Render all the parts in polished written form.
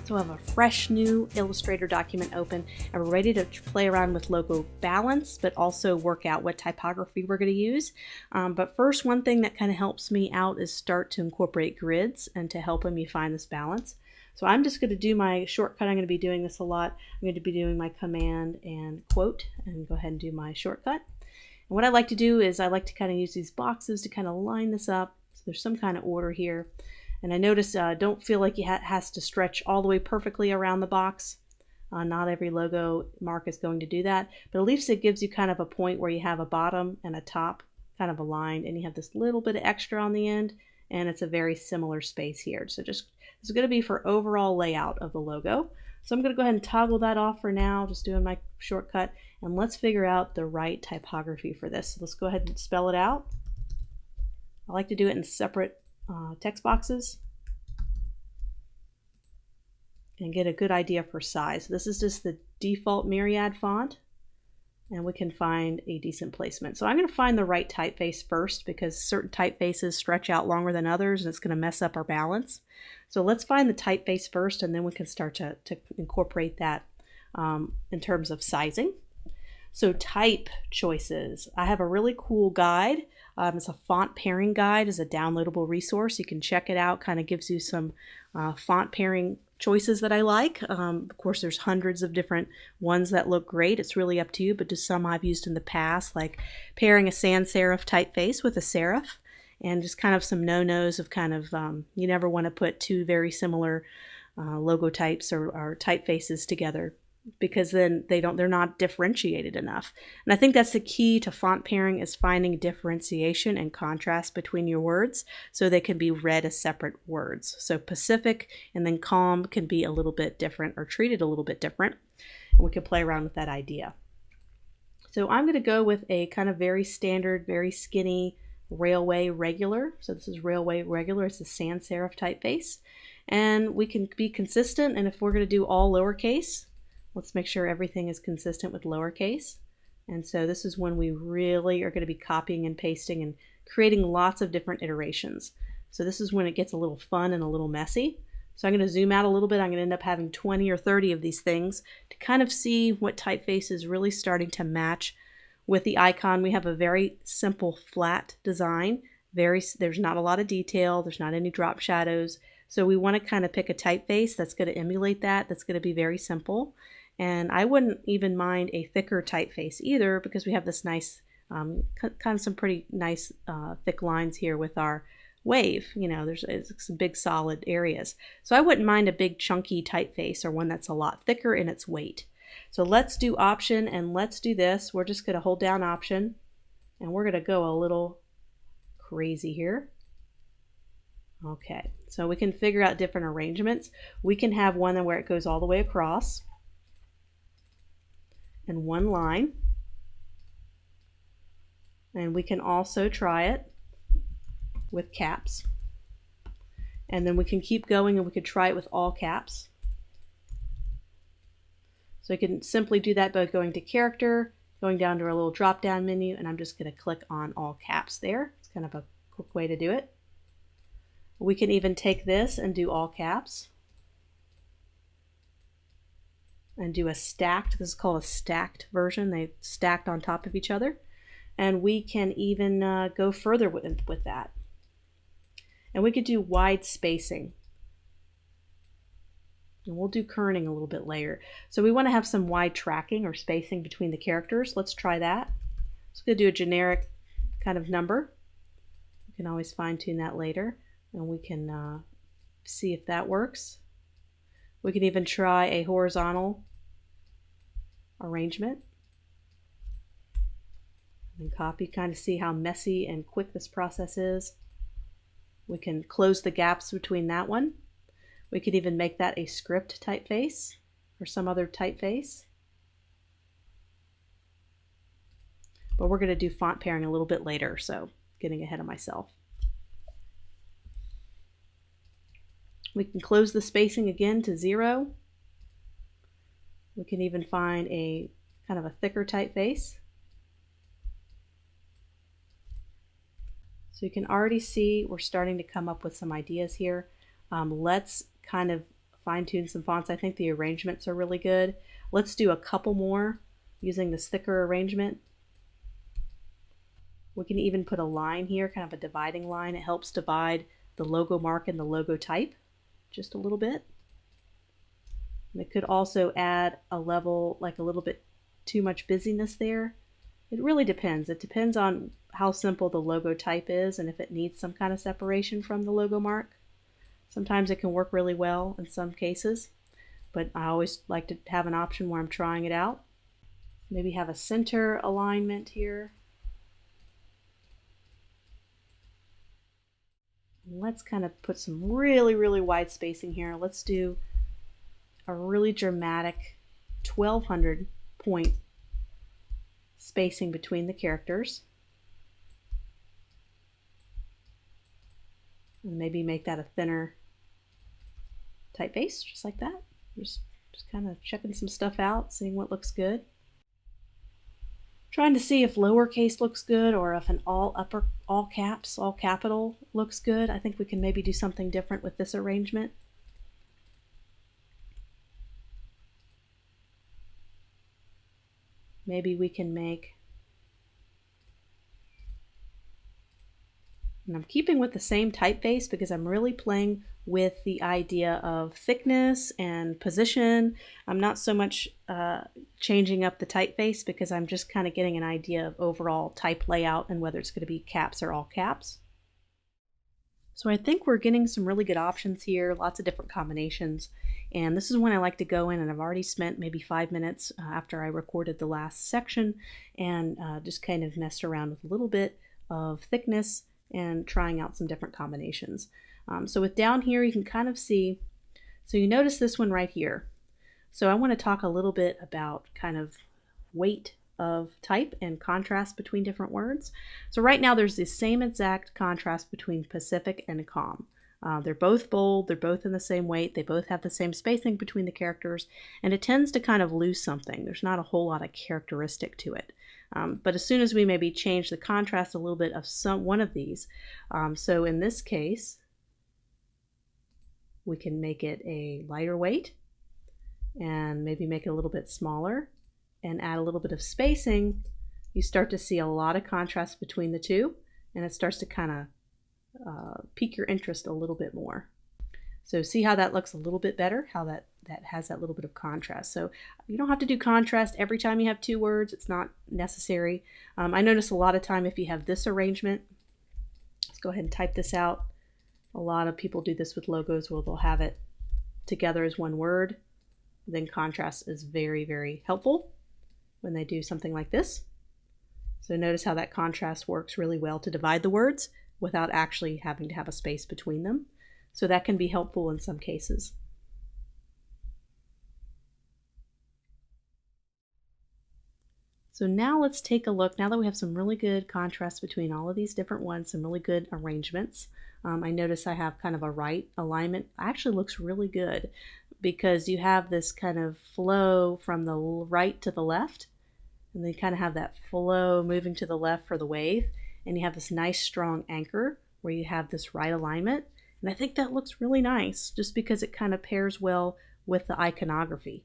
So I have a fresh new Illustrator document open and we're ready to play around with logo balance, but also work out what typography we're going to use. But first, one thing that kind of helps me out is start to incorporate grids and to help me find this balance. So I'm just going to do my shortcut. I'm going to be doing this a lot. I'm going to be doing my command and quote and go ahead and do my shortcut. And what I like to do is I like to kind of use these boxes to kind of line this up so there's some kind of order here. And I notice don't feel like it has to stretch all the way perfectly around the box. Not every logo mark is going to do that, but at least it gives you kind of a point where you have a bottom and a top kind of aligned, and you have this little bit of extra on the end, and it's a very similar space here. So just this is going to be for overall layout of the logo. So I'm going to go ahead and toggle that off for now, just doing my shortcut, and let's figure out the right typography for this. So let's go ahead and spell it out. I like to do it in separate text boxes and get a good idea for size. This is just the default myriad font, and we can find a decent placement. So I'm going to find the right typeface first because certain typefaces stretch out longer than others and it's going to mess up our balance. So let's find the typeface first, and then we can start to incorporate that in terms of sizing. So type choices. I have a really cool guide. It's a font pairing guide. It's a downloadable resource. You can check it out. Kind of gives you some font pairing choices that I like. Of course, there's hundreds of different ones that look great. It's really up to you, but just some I've used in the past, like pairing a sans serif typeface with a serif, and just kind of some no-nos of kind of you never want to put two very similar logo types or typefaces together, because then they're not differentiated enough. And I think that's the key to font pairing, is finding differentiation and contrast between your words so they can be read as separate words. So Pacific and then calm can be a little bit different or treated a little bit different, and we can play around with that idea. So I'm going to go with a kind of very standard, very skinny Railway Regular. So this is Railway Regular. It's a sans serif typeface, and we can be consistent. And if we're going to do all lowercase, let's make sure everything is consistent with lowercase. And so this is when we really are going to be copying and pasting and creating lots of different iterations. So this is when it gets a little fun and a little messy. So I'm going to zoom out a little bit. I'm going to end up having 20 or 30 of these things to kind of see what typeface is really starting to match with the icon. We have a very simple flat design. There's not a lot of detail. There's not any drop shadows. So we want to kind of pick a typeface that's going to emulate that. That's going to be very simple. And I wouldn't even mind a thicker typeface either, because we have this nice, kind of some pretty nice thick lines here with our wave. You know, there's some big solid areas. So I wouldn't mind a big chunky typeface, or one that's a lot thicker in its weight. So let's do Option and let's do this. We're just going to hold down Option and we're going to go a little crazy here. Okay, so we can figure out different arrangements. We can have one where it goes all the way across in one line, and we can also try it with caps, and then we can keep going and we could try it with all caps. So you can simply do that by going to Character, going down to our little drop down menu, and I'm just going to click on all caps there. It's kind of a quick way to do it. We can even take this and do all caps and do a stacked. This is called a stacked version. They stacked on top of each other. And we can even go further with that. And we could do wide spacing. And we'll do kerning a little bit later. So we want to have some wide tracking or spacing between the characters. Let's try that. So we're going to do a generic kind of number. We can always fine tune that later, and we can see if that works. We can even try a horizontal arrangement and copy, kind of see how messy and quick this process is. We can close the gaps between that one. We could even make that a script typeface or some other typeface. But we're going to do font pairing a little bit later, so getting ahead of myself. We can close the spacing again to 0. We can even find a kind of a thicker typeface. So you can already see we're starting to come up with some ideas here. Let's kind of fine-tune some fonts. I think the arrangements are really good. Let's do a couple more using this thicker arrangement. We can even put a line here, kind of a dividing line. It helps divide the logo mark and the logo type just a little bit. And it could also add a level, like a little bit too much busyness there. It really depends. It depends on how simple the logo type is and if it needs some kind of separation from the logo mark. Sometimes it can work really well in some cases, but I always like to have an option where I'm trying it out. Maybe have a center alignment here. Let's kind of put some really, really wide spacing here. Let's do a really dramatic 1200 point spacing between the characters. And maybe make that a thinner typeface, just like that. Just kind of checking some stuff out, seeing what looks good. Trying to see if lowercase looks good or if an all caps, all capital looks good. I think we can maybe do something different with this arrangement. Maybe we can make, and I'm keeping with the same typeface because I'm really playing with the idea of thickness and position. I'm not so much changing up the typeface because I'm just kind of getting an idea of overall type layout and whether it's going to be caps or all caps. So I think we're getting some really good options here, lots of different combinations. And this is when I like to go in, and I've already spent maybe 5 minutes after I recorded the last section and just kind of messed around with a little bit of thickness and trying out some different combinations. So with down here, you can kind of see, so you notice this one right here. So I want to talk a little bit about kind of weight of type and contrast between different words. So right now there's the same exact contrast between Pacific and calm. They're both bold, they're both in the same weight, they both have the same spacing between the characters, and it tends to kind of lose something. There's not a whole lot of characteristic to it. But as soon as we maybe change the contrast a little bit of one of these, so in this case, we can make it a lighter weight and maybe make it a little bit smaller and add a little bit of spacing. You start to see a lot of contrast between the two, and it starts to kind of pique your interest a little bit more. So see how that looks a little bit better, how that has that little bit of contrast. So you don't have to do contrast every time you have two words. It's not necessary. I notice a lot of time if you have this arrangement, let's go ahead and type this out. A lot of people do this with logos where they'll have it together as one word. Then contrast is very, very helpful when they do something like this. So notice how that contrast works really well to divide the words without actually having to have a space between them. So that can be helpful in some cases. So now let's take a look, now that we have some really good contrast between all of these different ones, some really good arrangements. I notice I have kind of a right alignment. Actually looks really good because you have this kind of flow from the right to the left, and then you kind of have that flow moving to the left for the wave, and you have this nice strong anchor where you have this right alignment. And I think that looks really nice just because it kind of pairs well with the iconography.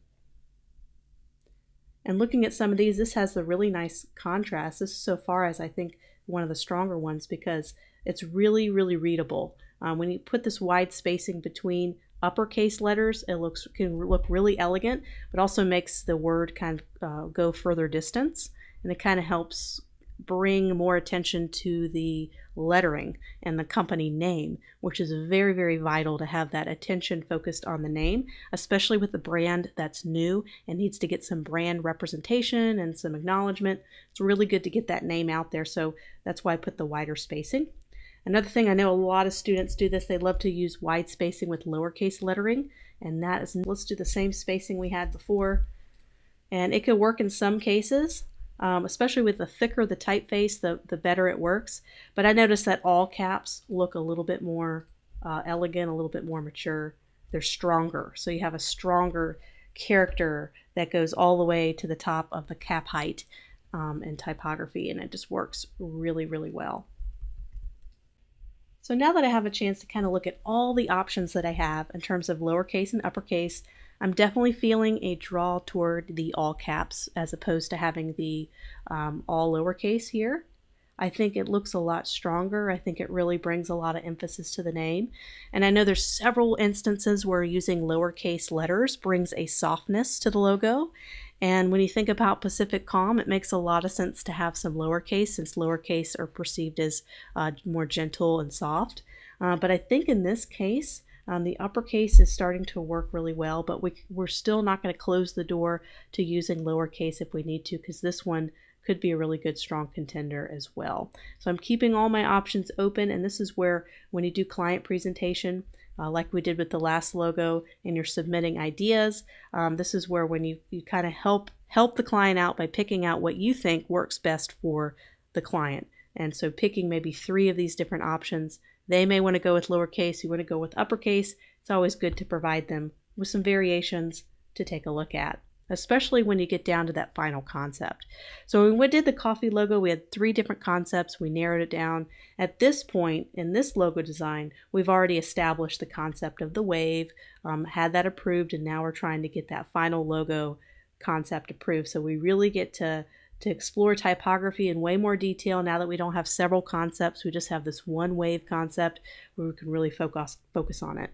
And looking at some of these, this has the really nice contrast. This is so far as I think one of the stronger ones because it's really, really readable. When you put this wide spacing between uppercase letters, it can look really elegant, but also makes the word kind of go further distance, and it kind of helps bring more attention to the lettering and the company name, which is very, very vital to have that attention focused on the name, especially with the brand that's new and needs to get some brand representation and some acknowledgement. It's really good to get that name out there, so that's why I put the wider spacing. Another thing, I know a lot of students do this, they love to use wide spacing with lowercase lettering, and that is, let's do the same spacing we had before, and it could work in some cases. Especially with the thicker the typeface, the better it works. But I noticed that all caps look a little bit more elegant, a little bit more mature. They're stronger. So you have a stronger character that goes all the way to the top of the cap height in typography, and it just works really, really well. So now that I have a chance to kind of look at all the options that I have in terms of lowercase and uppercase, I'm definitely feeling a draw toward the all caps as opposed to having the all lowercase here. I think it looks a lot stronger. I think it really brings a lot of emphasis to the name. And I know there's several instances where using lowercase letters brings a softness to the logo. And when you think about Pacific Calm, it makes a lot of sense to have some lowercase, since lowercase are perceived as more gentle and soft. But I think in this case, the uppercase is starting to work really well, but we're still not going to close the door to using lowercase if we need to, because this one could be a really good strong contender as well. So I'm keeping all my options open, and this is where when you do client presentation, like we did with the last logo, and you're submitting ideas, this is where when you kind of help the client out by picking out what you think works best for the client. And so picking maybe 3 of these different options. They may want to go with lowercase, you want to go with uppercase. It's always good to provide them with some variations to take a look at, especially when you get down to that final concept. So when we did the coffee logo, we had 3 different concepts. We narrowed it down. At this point in this logo design, we've already established the concept of the wave, had that approved, and now we're trying to get that final logo concept approved. So we really get to explore typography in way more detail now that we don't have several concepts. We just have this one wave concept where we can really focus on it.